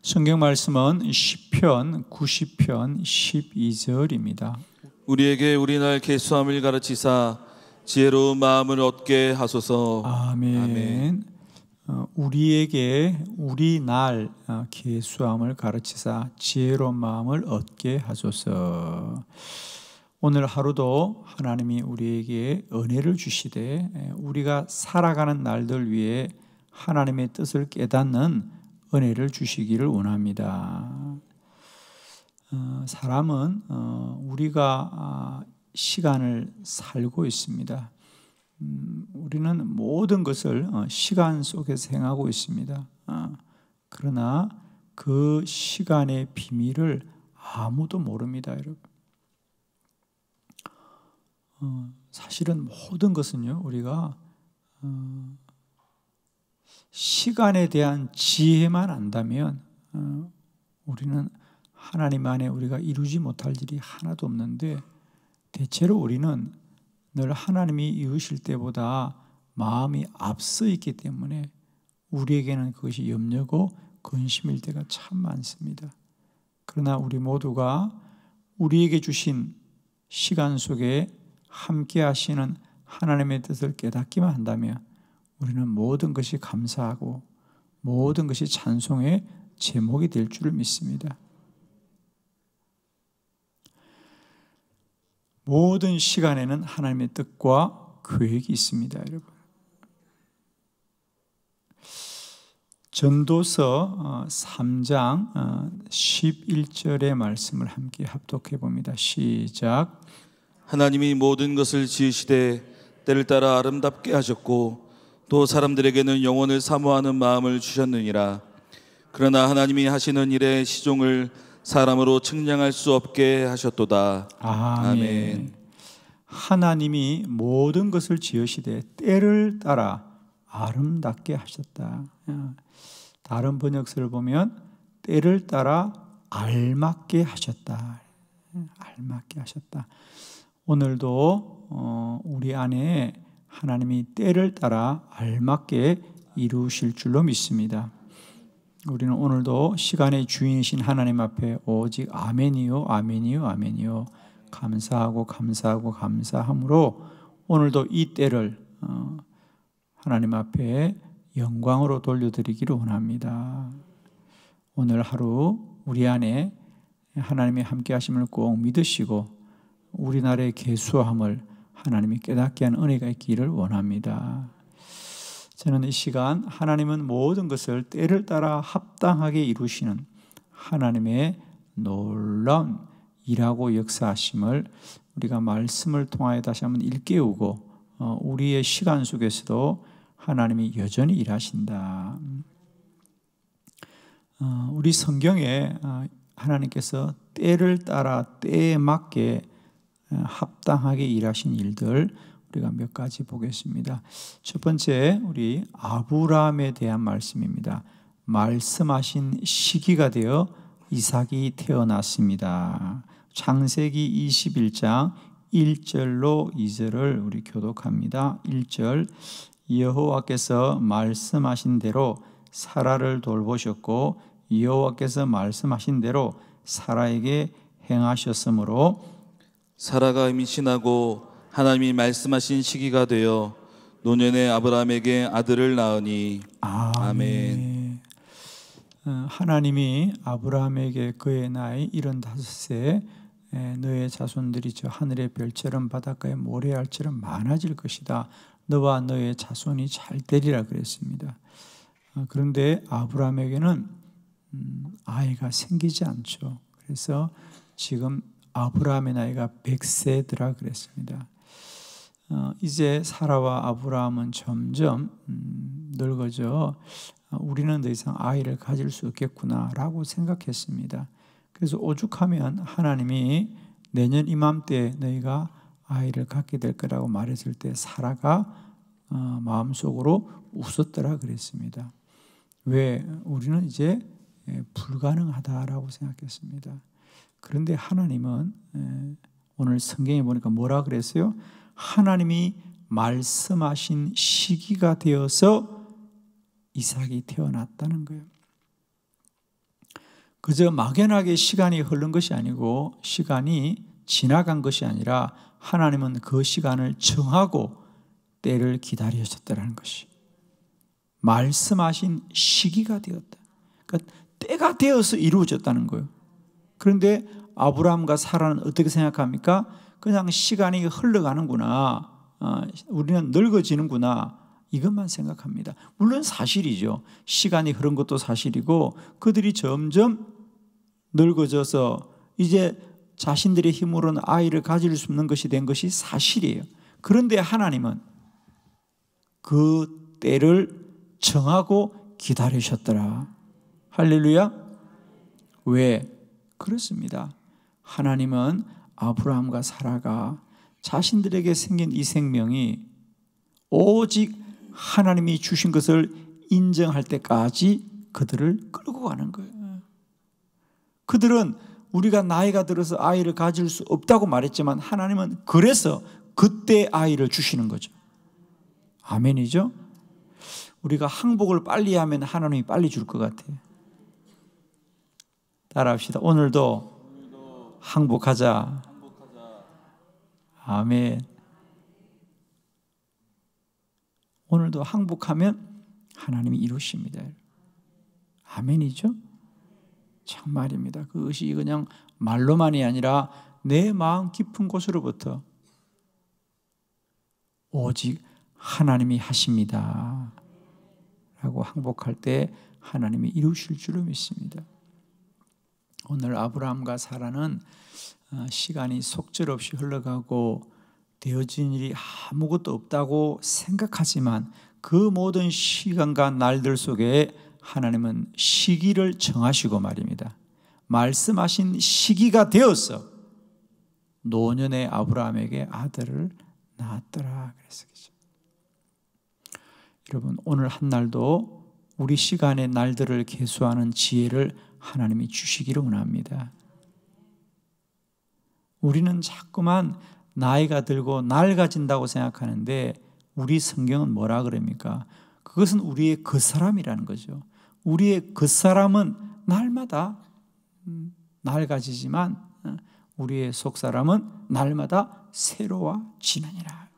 성경 말씀은 시편 90편 12절입니다. 우리에게 우리날 계수함을 가르치사 지혜로운 마음을 얻게 하소서. 아멘. 우리에게 우리날 계수함을 가르치사 지혜로운 마음을 얻게 하소서. 오늘 하루도 하나님이 우리에게 은혜를 주시되 우리가 살아가는 날들 위해 하나님의 뜻을 깨닫는 은혜를 주시기를 원합니다. 사람은 우리가 시간을 살고 있습니다. 우리는 모든 것을 시간 속에서 행하고 있습니다. 그러나 그 시간의 비밀을 아무도 모릅니다, 여러분. 사실은 모든 것은요, 우리가 시간에 대한 지혜만 안다면 우리는 하나님 안에 우리가 이루지 못할 일이 하나도 없는데, 대체로 우리는 늘 하나님이 이루실 때보다 마음이 앞서 있기 때문에 우리에게는 그것이 염려고 근심일 때가 참 많습니다. 그러나 우리 모두가 우리에게 주신 시간 속에 함께 하시는 하나님의 뜻을 깨닫기만 한다면 우리는 모든 것이 감사하고 모든 것이 찬송의 제목이 될 줄을 믿습니다. 모든 시간에는 하나님의 뜻과 계획이 있습니다, 여러분. 전도서 3장 11절의 말씀을 함께 합독해 봅니다. 시작. 하나님이 모든 것을 지으시되 때를 따라 아름답게 하셨고 또 사람들에게는 영원을 사모하는 마음을 주셨느니라. 그러나 하나님이 하시는 일의 시종을 사람으로 측량할 수 없게 하셨도다. 아멘. 하나님이 모든 것을 지으시되 때를 따라 아름답게 하셨다. 다른 번역서를 보면 때를 따라 알맞게 하셨다. 알맞게 하셨다. 오늘도 우리 안에 하나님이 때를 따라 알맞게 이루실 줄로 믿습니다. 우리는 오늘도 시간의 주인이신 하나님 앞에 오직 아멘이요 아멘이요 아멘이요 감사하고 감사하고 감사함으로 오늘도 이 때를 하나님 앞에 영광으로 돌려드리기를 원합니다. 오늘 하루 우리 안에 하나님이 함께 하심을 꼭 믿으시고 우리나라의 계수함을 하나님이 깨닫게 하는 은혜가 있기를 원합니다. 저는 이 시간 하나님은 모든 것을 때를 따라 합당하게 이루시는 하나님의 놀라운 일하고 역사하심을 우리가 말씀을 통하여 다시 한번 일깨우고 우리의 시간 속에서도 하나님이 여전히 일하신다. 우리 성경에 하나님께서 때를 따라 때에 맞게 합당하게 일하신 일들 우리가 몇 가지 보겠습니다. 첫 번째, 우리 아브라함에 대한 말씀입니다. 말씀하신 시기가 되어 이삭이 태어났습니다. 창세기 21장 1절로 2절을 우리 교독합니다. 1절, 여호와께서 말씀하신 대로 사라를 돌보셨고 여호와께서 말씀하신 대로 사라에게 행하셨으므로 사라가 임신하고 하나님이 말씀하신 시기가 되어 노년에 아브라함에게 아들을 낳으니. 아멘. 하나님이 아브라함에게 그의 나이 75세 너의 자손들이 저 하늘의 별처럼 바닷가의 모래알처럼 많아질 것이다. 너와 너의 자손이 잘 되리라 그랬습니다. 그런데 아브라함에게는 아이가 생기지 않죠. 그래서 지금 아브라함의 나이가 100세더라 그랬습니다. 이제 사라와 아브라함은 점점 늙어져 우리는 더 이상 아이를 가질 수 없겠구나라고 생각했습니다. 그래서 오죽하면 하나님이 내년 이맘때 너희가 아이를 갖게 될 거라고 말했을 때 사라가 마음속으로 웃었더라 그랬습니다. 왜? 우리는 이제 불가능하다라고 생각했습니다. 그런데 하나님은 오늘 성경에 보니까 뭐라 그랬어요? 하나님이 말씀하신 시기가 되어서 이삭이 태어났다는 거예요. 그저 막연하게 시간이 흐른 것이 아니고 시간이 지나간 것이 아니라 하나님은 그 시간을 정하고 때를 기다리셨다는 것이 말씀하신 시기가 되었다. 그러니까 때가 되어서 이루어졌다는 거예요. 그런데 아브라함과 사라는 어떻게 생각합니까? 그냥 시간이 흘러가는구나. 우리는 늙어지는구나. 이것만 생각합니다. 물론 사실이죠. 시간이 흐른 것도 사실이고 그들이 점점 늙어져서 이제 자신들의 힘으로는 아이를 가질 수 없는 것이 된 것이 사실이에요. 그런데 하나님은 그 때를 정하고 기다리셨더라. 할렐루야. 왜? 그렇습니다. 하나님은 아브라함과 사라가 자신들에게 생긴 이 생명이 오직 하나님이 주신 것을 인정할 때까지 그들을 끌고 가는 거예요. 그들은 우리가 나이가 들어서 아이를 가질 수 없다고 말했지만 하나님은 그래서 그때 아이를 주시는 거죠. 아멘이죠? 우리가 항복을 빨리 하면 하나님이 빨리 줄 것 같아요. 따라합시다. 오늘도 항복하자. 아멘. 오늘도 항복하면 하나님이 이루십니다. 아멘이죠? 정말입니다. 그것이 그냥 말로만이 아니라 내 마음 깊은 곳으로부터 오직 하나님이 하십니다 라고 항복할 때 하나님이 이루실 줄로 믿습니다. 오늘 아브라함과 사라는 시간이 속절없이 흘러가고 되어진 일이 아무것도 없다고 생각하지만 그 모든 시간과 날들 속에 하나님은 시기를 정하시고 말입니다. 말씀하신 시기가 되어서 노년의 아브라함에게 아들을 낳았더라. 그래서 여러분 오늘 한 날도 우리 시간의 날들을 계수하는 지혜를 하나님이 주시기를 원합니다. 우리는 자꾸만 나이가 들고 낡아진다고 생각하는데 우리 성경은 뭐라 그럽니까? 그것은 우리의 겉사람이라는 거죠. 우리의 겉사람은 날마다 낡아지지만 우리의 속사람은 날마다 새로워지느니라.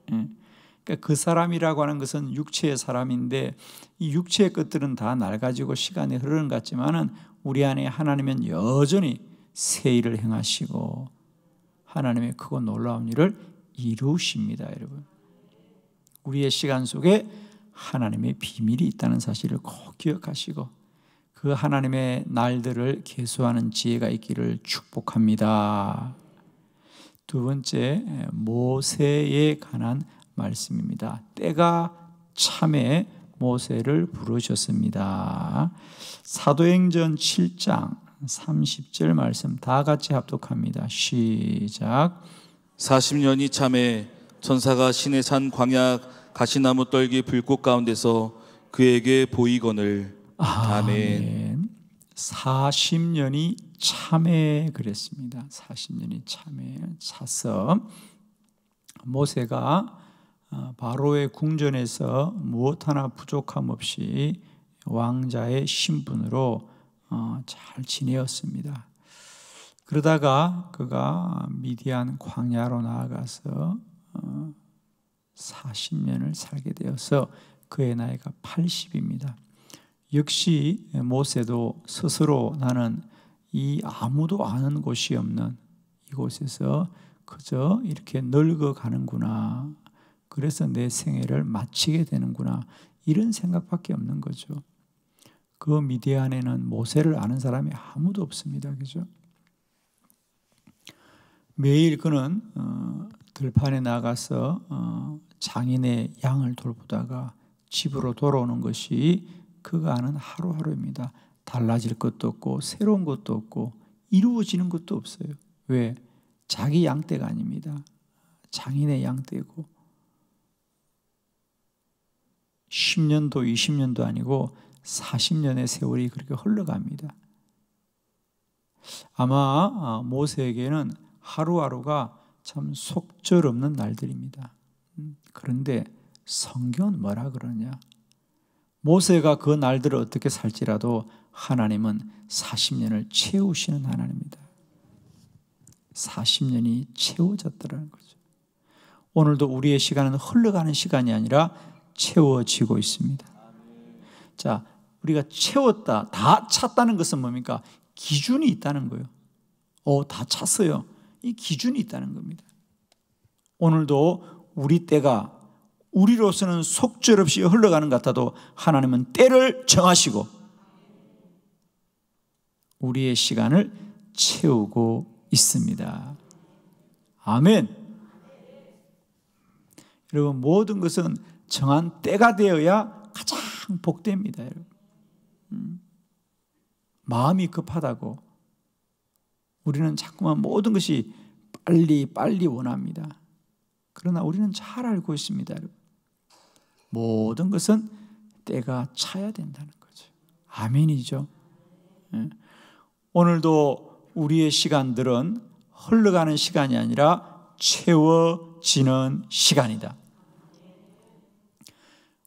그러니까 그 사람이라고 하는 것은 육체의 사람인데 이 육체의 것들은 다 낡아지고 시간이 흐르는 것 같지만은 우리 안에 하나님은 여전히 새 일을 행하시고 하나님의 크고 놀라운 일을 이루십니다, 여러분. 우리의 시간 속에 하나님의 비밀이 있다는 사실을 꼭 기억하시고 그 하나님의 날들을 계수하는 지혜가 있기를 축복합니다. 두 번째, 모세에 관한 말씀입니다. 때가 참에 모세를 부르셨습니다. 사도행전 7장 30절 말씀 다 같이 합독합니다. 시작. 40년이 참에 천사가 시내산 광야 가시나무 떨기 불꽃 가운데서 그에게 보이거늘. 아멘. 40년이 참에 그랬습니다. 40년이 참에 차서 모세가 바로의 궁전에서 무엇 하나 부족함 없이 왕자의 신분으로 잘 지내었습니다. 그러다가 그가 미디안 광야로 나아가서 40년을 살게 되어서 그의 나이가 80입니다. 역시 모세도 스스로 나는 이 아무도 아는 곳이 없는 이곳에서 그저 이렇게 늙어가는구나. 그래서 내 생애를 마치게 되는구나. 이런 생각밖에 없는 거죠. 그 미디안에는 모세를 아는 사람이 아무도 없습니다. 그죠? 매일 그는 들판에 나가서 장인의 양을 돌보다가 집으로 돌아오는 것이 그가 아는 하루하루입니다. 달라질 것도 없고 새로운 것도 없고 이루어지는 것도 없어요. 왜? 자기 양떼가 아닙니다. 장인의 양떼고 10년도 20년도 아니고 40년의 세월이 그렇게 흘러갑니다. 아마 모세에게는 하루하루가 참 속절없는 날들입니다. 그런데 성경은 뭐라 그러냐? 모세가 그 날들을 어떻게 살지라도 하나님은 40년을 채우시는 하나님입니다. 40년이 채워졌다는 거죠. 오늘도 우리의 시간은 흘러가는 시간이 아니라 채워지고 있습니다. 자, 우리가 채웠다, 다 찼다는 것은 뭡니까? 기준이 있다는 거예요. 다 찼어요. 이 기준이 있다는 겁니다. 오늘도 우리 때가 우리로서는 속절없이 흘러가는 것 같아도 하나님은 때를 정하시고 우리의 시간을 채우고 있습니다. 아멘. 여러분, 모든 것은 정한 때가 되어야 가장 복됩니다. 여러분. 마음이 급하다고 우리는 자꾸만 모든 것이 빨리 원합니다. 그러나 우리는 잘 알고 있습니다. 여러분. 모든 것은 때가 차야 된다는 거죠. 아멘이죠. 오늘도 우리의 시간들은 흘러가는 시간이 아니라 채워지는 시간이다.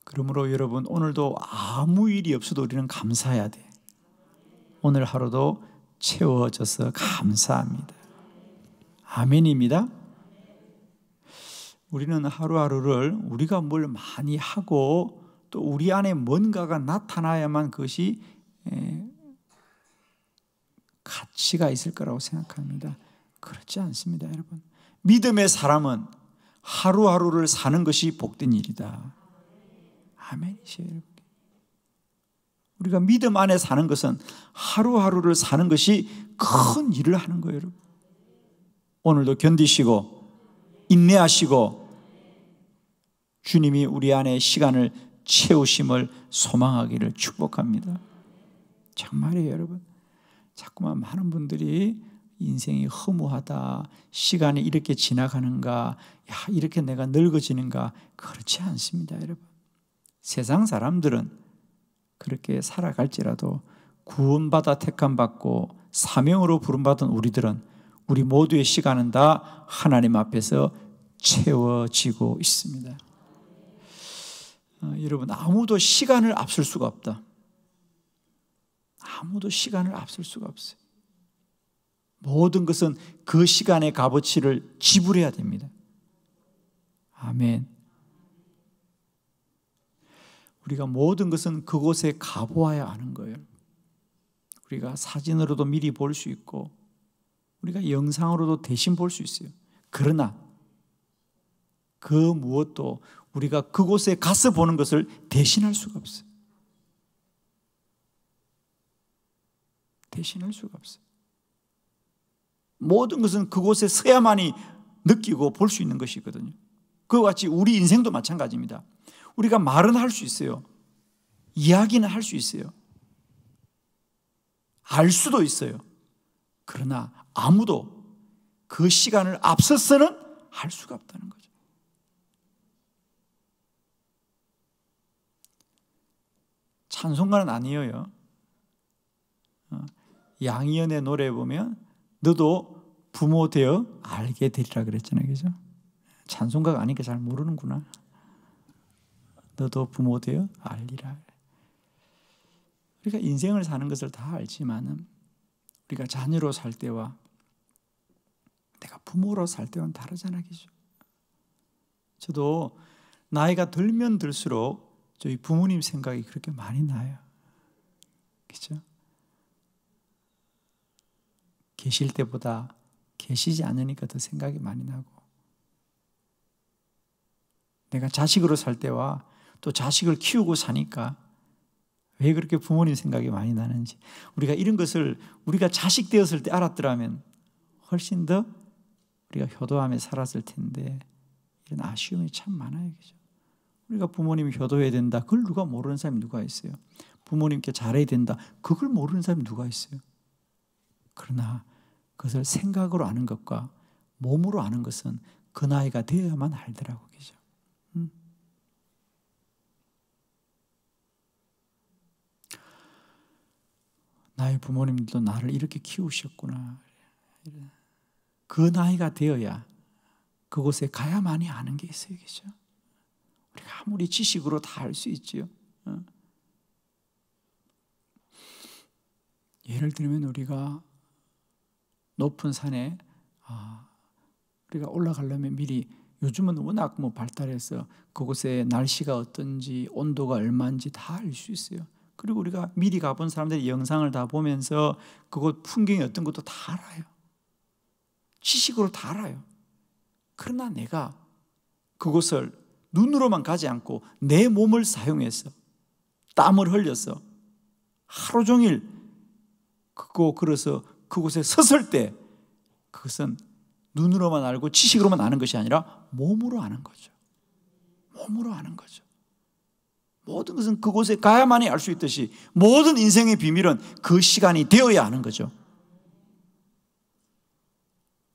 그러므로 여러분, 오늘도 아무 일이 없어도 우리는 감사해야 돼. 오늘 하루도 채워져서 감사합니다. 아멘입니다. 우리는 하루하루를 우리가 뭘 많이 하고 또 우리 안에 뭔가가 나타나야만 그것이 가치가 있을 거라고 생각합니다. 그렇지 않습니다, 여러분. 믿음의 사람은 하루하루를 사는 것이 복된 일이다. 아멘이시죠, 여러분. 우리가 믿음 안에 사는 것은 하루하루를 사는 것이 큰 일을 하는 거예요, 여러분. 오늘도 견디시고 인내하시고 주님이 우리 안에 시간을 채우심을 소망하기를 축복합니다. 정말이에요, 여러분. 자꾸만 많은 분들이 인생이 허무하다, 시간이 이렇게 지나가는가, 이렇게 내가 늙어지는가, 그렇지 않습니다, 여러분. 세상 사람들은 그렇게 살아갈지라도 구원받아 택함받고 사명으로 부름받은 우리들은 우리 모두의 시간은 다 하나님 앞에서 채워지고 있습니다. 여러분, 아무도 시간을 앞설 수가 없다. 아무도 시간을 앞설 수가 없어요. 모든 것은 그 시간의 값어치를 지불해야 됩니다. 아멘. 우리가 모든 것은 그곳에 가보아야 하는 거예요. 우리가 사진으로도 미리 볼 수 있고 우리가 영상으로도 대신 볼 수 있어요. 그러나 그 무엇도 우리가 그곳에 가서 보는 것을 대신할 수가 없어요. 대신할 수가 없어요. 모든 것은 그곳에 서야만이 느끼고 볼 수 있는 것이거든요. 그와 같이 우리 인생도 마찬가지입니다. 우리가 말은 할 수 있어요. 이야기는 할 수 있어요. 알 수도 있어요. 그러나 아무도 그 시간을 앞서서는 할 수가 없다는 거죠. 찬송가는 아니에요. 양희연의 노래 보면 너도 부모 되어 알게 되리라 그랬잖아요. 그죠? 찬송가가 아니니까 잘 모르는구나. 너도 부모 되어 알리라. 우리가 인생을 사는 것을 다 알지만은 우리가 자녀로 살 때와 내가 부모로 살 때와는 다르잖아요. 그죠? 저도 나이가 들면 들수록 저희 부모님 생각이 그렇게 많이 나요. 그죠? 계실 때보다 계시지 않으니까 더 생각이 많이 나고, 내가 자식으로 살 때와 또 자식을 키우고 사니까 왜 그렇게 부모님 생각이 많이 나는지, 우리가 이런 것을 우리가 자식 되었을 때 알았더라면 훨씬 더 우리가 효도하며 살았을 텐데, 이런 아쉬움이 참 많아요. 그죠? 우리가 부모님이 효도해야 된다, 그걸 누가 모르는 사람이 누가 있어요? 부모님께 잘해야 된다, 그걸 모르는 사람이 누가 있어요? 그러나 그것을 생각으로 아는 것과 몸으로 아는 것은 그 나이가 되어야만 알더라고. 그죠? 나의 부모님들도 나를 이렇게 키우셨구나. 그 나이가 되어야 그곳에 가야만이 아는 게 있어요. 그죠? 우리가 아무리 지식으로 다 알 수 있지요. 예를 들면 우리가 높은 산에 우리가 올라가려면 미리, 요즘은 워낙 발달해서 그곳의 날씨가 어떤지 온도가 얼마인지 다 알 수 있어요. 그리고 우리가 미리 가본 사람들의 영상을 다 보면서 그곳 풍경이 어떤 것도 다 알아요. 지식으로 다 알아요. 그러나 내가 그곳을 눈으로만 가지 않고 내 몸을 사용해서 땀을 흘려서 하루 종일 걷고 걸어서 그곳에 섰을 때 그것은 눈으로만 알고 지식으로만 아는 것이 아니라 몸으로 아는 거죠. 몸으로 아는 거죠. 모든 것은 그곳에 가야만이 알 수 있듯이 모든 인생의 비밀은 그 시간이 되어야 하는 거죠.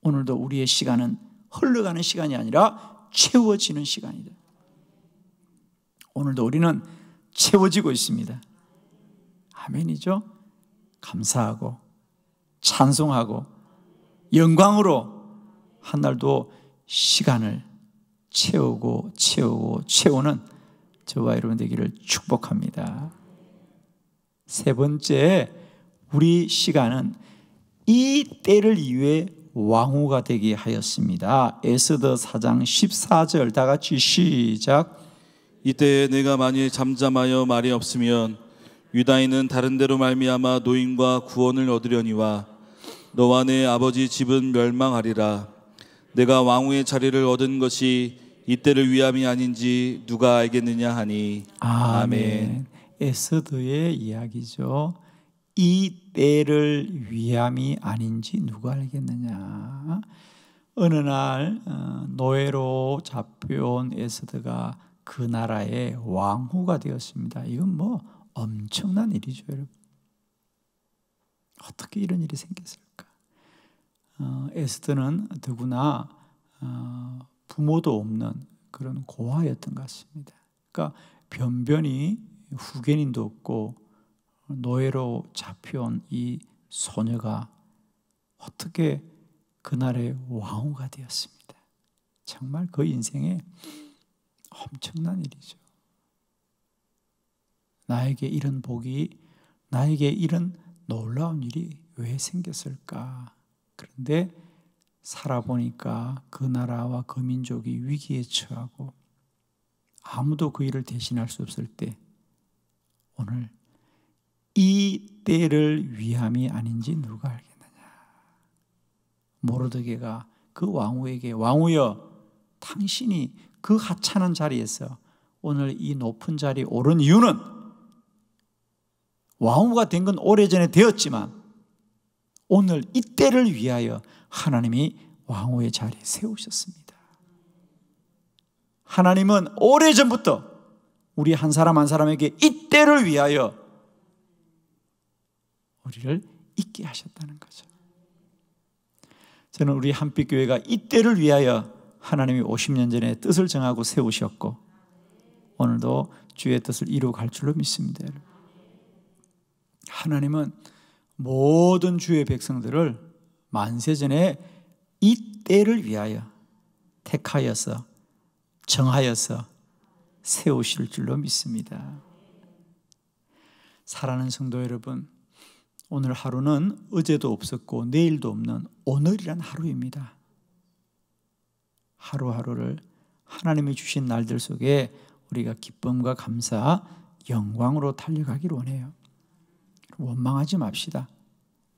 오늘도 우리의 시간은 흘러가는 시간이 아니라 채워지는 시간이다. 오늘도 우리는 채워지고 있습니다. 아멘이죠? 감사하고 찬송하고 영광으로 한 날도 시간을 채우고 채우는 저와 여러분 되기를 축복합니다. 세 번째, 우리 시간은 이 때를 이후에 왕후가 되게 하였습니다. 에스더 4장 14절 다 같이 시작. 이때 내가 만일 잠잠하여 말이 없으면 유다인은 다른 데로 말미암아 노임과 구원을 얻으려니와 너와 내 아버지 집은 멸망하리라. 내가 왕후의 자리를 얻은 것이 이때를 위함이 아닌지 누가 알겠느냐 하니. 아멘. 에스더의 이야기죠. 이 때를 위함이 아닌지 누가 알겠느냐. 어느 날 노예로 잡혀온 에스더가 그 나라의 왕후가 되었습니다. 이건 엄청난 일이죠, 여러분. 어떻게 이런 일이 생겼을까? 에스더는 더구나 부모도 없는 그런 고아였던 것 같습니다. 그러니까 변변히 후견인도 없고 노예로 잡혀온 이 소녀가 어떻게 그날의 왕후가 되었습니다. 정말 그 인생에 엄청난 일이죠. 나에게 이런 복이, 나에게 이런 놀라운 일이 왜 생겼을까? 그런데 살아보니까 그 나라와 그 민족이 위기에 처하고 아무도 그 일을 대신할 수 없을 때 오늘 이 때를 위함이 아닌지 누가 알겠느냐. 모르드게가 그 왕후에게 왕후여 당신이 그 하찮은 자리에서 오늘 이 높은 자리에 오른 이유는 왕후가 된 건 오래전에 되었지만 오늘 이 때를 위하여 하나님이 왕후의 자리에 세우셨습니다. 하나님은 오래전부터 우리 한 사람 한 사람에게 이 때를 위하여 우리를 있게 하셨다는 거죠. 저는 우리 한빛교회가 이 때를 위하여 하나님이 50년 전에 뜻을 정하고 세우셨고 오늘도 주의 뜻을 이루어갈 줄로 믿습니다. 하나님은 모든 주의 백성들을 만세전에 이 때를 위하여 택하여서 정하여서 세우실 줄로 믿습니다. 사랑하는 성도 여러분, 오늘 하루는 어제도 없었고 내일도 없는 오늘이란 하루입니다. 하루하루를 하나님이 주신 날들 속에 우리가 기쁨과 감사, 영광으로 달려가기를 원해요. 원망하지 맙시다.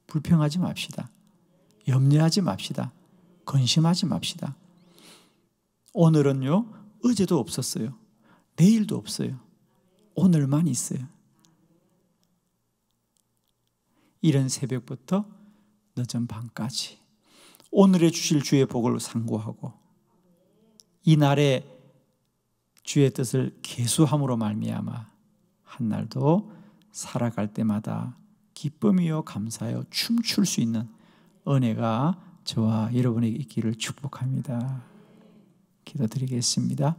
불평하지 맙시다. 염려하지 맙시다. 근심하지 맙시다. 오늘은요, 어제도 없었어요. 내일도 없어요. 오늘만 있어요. 이른 새벽부터 늦은 밤까지 오늘의 주실 주의 복을 상고하고 이날의 주의 뜻을 계수함으로 말미암아 한날도 살아갈 때마다 기쁨이요 감사요 춤출 수 있는 은혜가 저와 여러분에게 있기를 축복합니다. 기도드리겠습니다.